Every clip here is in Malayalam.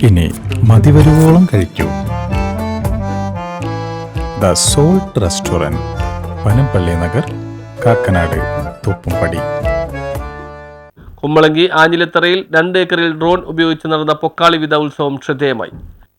ഇനി മതിവരുവോളം കഴിക്കൂ. The salt restaurant, Panampilly Nagar, Kakkanad, Thoppumpady. Kumbalangi ആഞ്ഞിലിത്തറയിൽ 2 ഏക്കറിൽ ഡ്രോൺ ഉപയോഗിച്ച് നടന്ന പൊക്കാളി വിത ഉത്സവം ശ്രദ്ധേയമായി.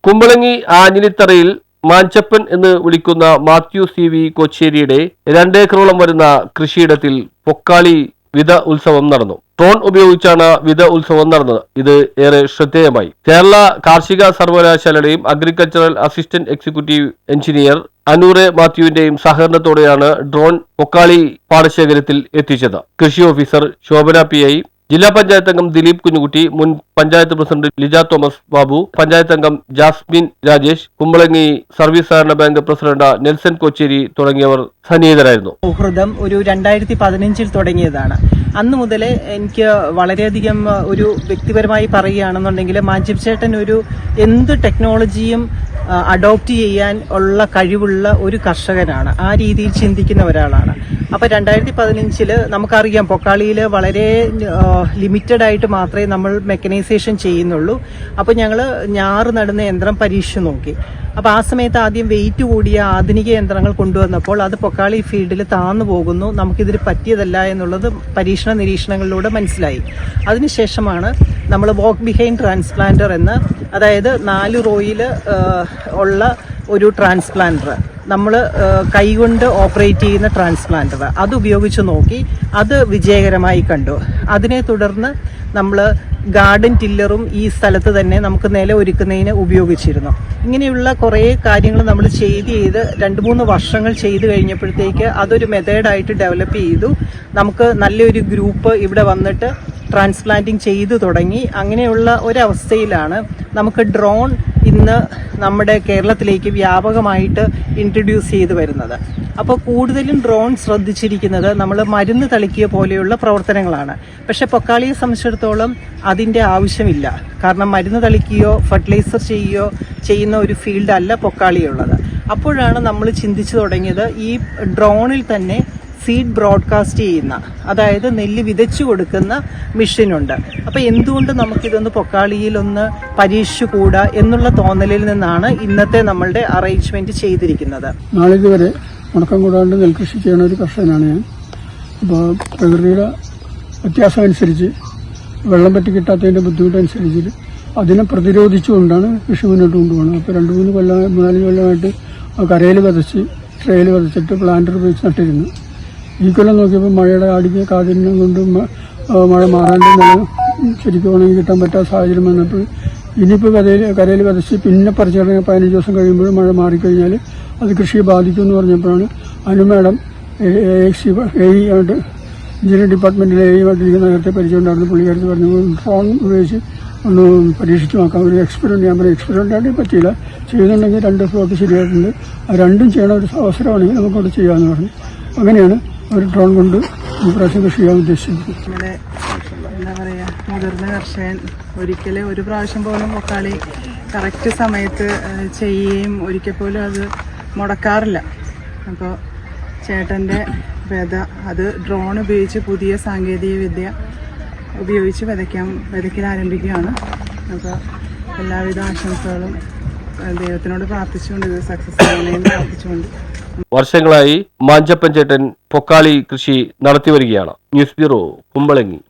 കുമ്പളങ്ങി ആഞ്ഞിലിത്തറയിൽ മാഞ്ചപ്പൻ എന്ന് വിളിക്കുന്ന മാത്യു CV കൊച്ചേരിയുടെ 2 ഏക്കറോളം വരുന്ന കൃഷിയിടത്തിൽ പൊക്കാളി വിത ഉത്സവം നടന്നു. ഡ്രോൺ ഉപയോഗിച്ചാണ് വിത ഉത്സവം നടന്നത്. ഇത് ഏറെ ശ്രദ്ധേയമായി. കേരള കാർഷിക സർവകലാശാലയുടെയും അഗ്രികൾച്ചറൽ അസിസ്റ്റന്റ് എക്സിക്യൂട്ടീവ് എഞ്ചിനീയർ അനൂറെ മാത്യുവിന്റെയും സഹകരണത്തോടെയാണ് ഡ്രോൺ പൊക്കാളി പാടശേഖരത്തിൽ എത്തിച്ചത്. കൃഷി ഓഫീസർ ശോഭന PI, ജില്ലാ പഞ്ചായത്ത് അംഗം ദിലീപ് കുഞ്ഞുകുട്ടി, മുൻ പഞ്ചായത്ത് പ്രസിഡന്റ് ലിജ തോമസ് ബാബു, പഞ്ചായത്ത് അംഗം ജാസ്മിൻ രാജേഷ്, കുമ്പളങ്ങി സർവീസ് സഹകരണ ബാങ്ക് പ്രസിഡന്റ് നെൽസൺ കൊച്ചേരി തുടങ്ങിയവർ സന്നിഹിതരായിരുന്നു. സൗഹൃദം ഒരു 2015 തുടങ്ങിയതാണ്. അന്ന് മുതലേ എനിക്ക് വളരെയധികം ഒരു വ്യക്തിപരമായി പറയുകയാണെന്നുണ്ടെങ്കിൽ മാഞ്ചിപ്പ് ചേട്ടൻ ഒരു എന്ത് ടെക്നോളജിയും അഡോപ്റ്റ് ചെയ്യാൻ ഉള്ള കഴിവുള്ള ഒരു കർഷകനാണ്. ആ രീതിയിൽ ചിന്തിക്കുന്ന ഒരാളാണ്. അപ്പോൾ 2015 നമുക്കറിയാം പൊക്കാളിയിൽ വളരെ ലിമിറ്റഡ് ആയിട്ട് മാത്രമേ നമ്മൾ മെക്കനൈസേഷൻ ചെയ്യുന്നുള്ളൂ. അപ്പോൾ ഞങ്ങൾ ഞാറ് നടുന്ന യന്ത്രം പരീക്ഷിച്ച് നോക്കി. അപ്പോൾ ആ സമയത്ത് ആദ്യം വെയിറ്റ് കൂടിയ ആധുനിക യന്ത്രങ്ങൾ കൊണ്ടുവന്നപ്പോൾ അത് പൊക്കാളി ഫീൽഡിൽ താന്നു പോകുന്നു, നമുക്കിതിന് പറ്റിയതല്ല എന്നുള്ളത് പരീക്ഷണ നിരീക്ഷണങ്ങളിലൂടെ മനസ്സിലായി. അതിനുശേഷമാണ് നമ്മൾ വോക്ക് ബിഹൈൻഡ് ട്രാൻസ്പ്ലാന്റർ എന്ന്, അതായത് 4 റോയിൽ ഉള്ള ഒരു ട്രാൻസ്പ്ലാന്റർ, നമ്മൾ കൈകൊണ്ട് ഓപ്പറേറ്റ് ചെയ്യുന്ന ട്രാൻസ്പ്ലാന്റർ, അത് ഉപയോഗിച്ച് നോക്കി. അത് വിജയകരമായി കണ്ടു. അതിനെ തുടർന്ന് നമ്മൾ ഗാർഡൻ ടില്ലറും ഈ സ്ഥലത്ത് തന്നെ നമുക്ക് നില ഒരുക്കുന്നതിന് ഉപയോഗിച്ചിരുന്നു. ഇങ്ങനെയുള്ള കുറേ കാര്യങ്ങൾ നമ്മൾ ചെയ്ത് 2-3 വർഷങ്ങൾ ചെയ്ത് കഴിഞ്ഞപ്പോഴത്തേക്ക് അതൊരു മെത്തേഡായിട്ട് ഡെവലപ്പ് ചെയ്തു. നമുക്ക് നല്ലൊരു ഗ്രൂപ്പ് ഇവിടെ വന്നിട്ട് ട്രാൻസ്പ്ലാന്റിങ് ചെയ്തു തുടങ്ങി. അങ്ങനെയുള്ള ഒരവസ്ഥയിലാണ് നമുക്ക് ഡ്രോൺ ഇന്ന് നമ്മുടെ കേരളത്തിലേക്ക് വ്യാപകമായിട്ട് ഇൻട്രൊഡ്യൂസ് ചെയ്ത് വരുന്നത്. അപ്പോൾ കൂടുതലും ഡ്രോൺ ശ്രദ്ധിച്ചിരിക്കുന്നത് നമ്മൾ മരുന്ന് തളിക്കുക പോലെയുള്ള പ്രവർത്തനങ്ങളാണ്. പക്ഷെ പൊക്കാളിയെ സംബന്ധിച്ചിടത്തോളം അതിൻ്റെ ആവശ്യമില്ല. കാരണം മരുന്ന് തളിക്കുകയോ ഫെർട്ടിലൈസർ ചെയ്യുകയോ ചെയ്യുന്ന ഒരു ഫീൽഡല്ല പൊക്കാളിയുള്ളത്. അപ്പോഴാണ് നമ്മൾ ചിന്തിച്ചു തുടങ്ങിയത് ഈ ഡ്രോണിൽ തന്നെ സീഡ് ബ്രോഡ്കാസ്റ്റ് ചെയ്യുന്ന, അതായത് നെല്ല് വിതച്ചു കൊടുക്കുന്ന മെഷീനുണ്ട്. അപ്പോൾ എന്തുകൊണ്ട് നമുക്കിതൊന്ന് പൊക്കാളിയിലൊന്ന് പരീക്ഷിച്ചുകൂടാ എന്നുള്ള തോന്നലിൽ നിന്നാണ് ഇന്നത്തെ നമ്മളുടെ അറേഞ്ച്മെന്റ് ചെയ്തിരിക്കുന്നത്. നാളിതുവരെ മുടക്കം കൂടാണ്ട് നെൽകൃഷി ചെയ്യുന്ന ഒരു കർഷകനാണ് ഞാൻ. അപ്പോൾ പ്രകൃതിയുടെ വ്യത്യാസം അനുസരിച്ച് വെള്ളം പറ്റി കിട്ടാത്തതിൻ്റെ ബുദ്ധിമുട്ടനുസരിച്ച് അതിനെ പ്രതിരോധിച്ചുകൊണ്ടാണ് കൃഷി മുന്നോട്ട് കൊണ്ടുപോകുന്നത്. അപ്പോൾ 2-3 കൊല്ലം 4 കൊല്ലമായിട്ട് കരയിൽ വിതച്ച് ട്രേയിൽ വിതച്ചിട്ട് പ്ലാന്റർ ഉപയോഗിച്ച് നട്ടിരുന്നു. ഈ കൊല്ലം നോക്കിയപ്പോൾ മഴയുടെ ആടിക്ക് കാതിരിനം കൊണ്ടും മഴ മാറാണ്ട് നിലം ശരിക്കും ഉണങ്ങി കിട്ടാൻ പറ്റാത്ത സാഹചര്യം വന്നപ്പോൾ ഇനിയിപ്പോൾ കരയിൽ വിതച്ച് പിന്നെ പറിച്ചിറങ്ങിയ 15 ദിവസം കഴിയുമ്പോൾ മഴ മാറിക്കഴിഞ്ഞാൽ അത് കൃഷിയെ ബാധിക്കുമെന്ന് പറഞ്ഞപ്പോഴാണ് അനുമേഡം ആയിട്ട് എഞ്ചിനീയറിംഗ് ഡിപ്പാർട്ട്മെൻറ്റിലെ ആയിട്ടിരിക്കുന്ന നേരത്തെ പരിചയമുണ്ടായിരുന്നു. പുള്ളിക്കാരത്ത് പറഞ്ഞു ഡ്രോൺ ഉപയോഗിച്ച് ഒന്ന് പരീക്ഷിച്ച് നോക്കാം, ഒരു എക്സ്പെരിമെൻറ്റ്. ഞാൻ പറയും എക്സ്പെരിമെൻ്റായിട്ട് പറ്റിയില്ല, ചെയ്യുന്നുണ്ടെങ്കിൽ 2 ഫ്ലോട്ട് ശരിയായിട്ടുണ്ട്, അത് 2ഉം ചെയ്യണ ഒരു അവസരമാണെങ്കിൽ നമുക്കവിടെ ചെയ്യാമെന്ന് പറഞ്ഞു. അങ്ങനെയാണ് ഒരു ഡ്രോൺ കൊണ്ട് ഈ പ്രാവശ്യം കൃഷി ചെയ്യാൻ ഉദ്ദേശിച്ചത്. നമ്മുടെ എന്താ പറയുക, മുതിർന്ന കർഷകൻ ഒരിക്കലും ഒരു പ്രാവശ്യം പോലും പൊക്കാളി കറക്റ്റ് സമയത്ത് ചെയ്യുകയും ഒരിക്കൽ പോലും അത് മുടക്കാറില്ല. അപ്പോൾ ചേട്ടൻ്റെ വിത അത് ഡ്രോൺ ഉപയോഗിച്ച് പുതിയ സാങ്കേതിക വിദ്യ ഉപയോഗിച്ച് വിതയ്ക്കാൻ ആരംഭിക്കുകയാണ്. അപ്പോൾ എല്ലാവിധ ആശംസകളും ദൈവത്തിനോട് പ്രാർത്ഥിച്ചുകൊണ്ട് ഇത് സക്സസ് ആവണമെന്ന് പ്രാർത്ഥിച്ചുകൊണ്ട്. വർഷങ്ങളായി മാഞ്ചപ്പൻ ചേട്ടൻ പൊക്കാളി കൃഷി നടത്തി വരികയാണ്. News bureau, Kumbalangi.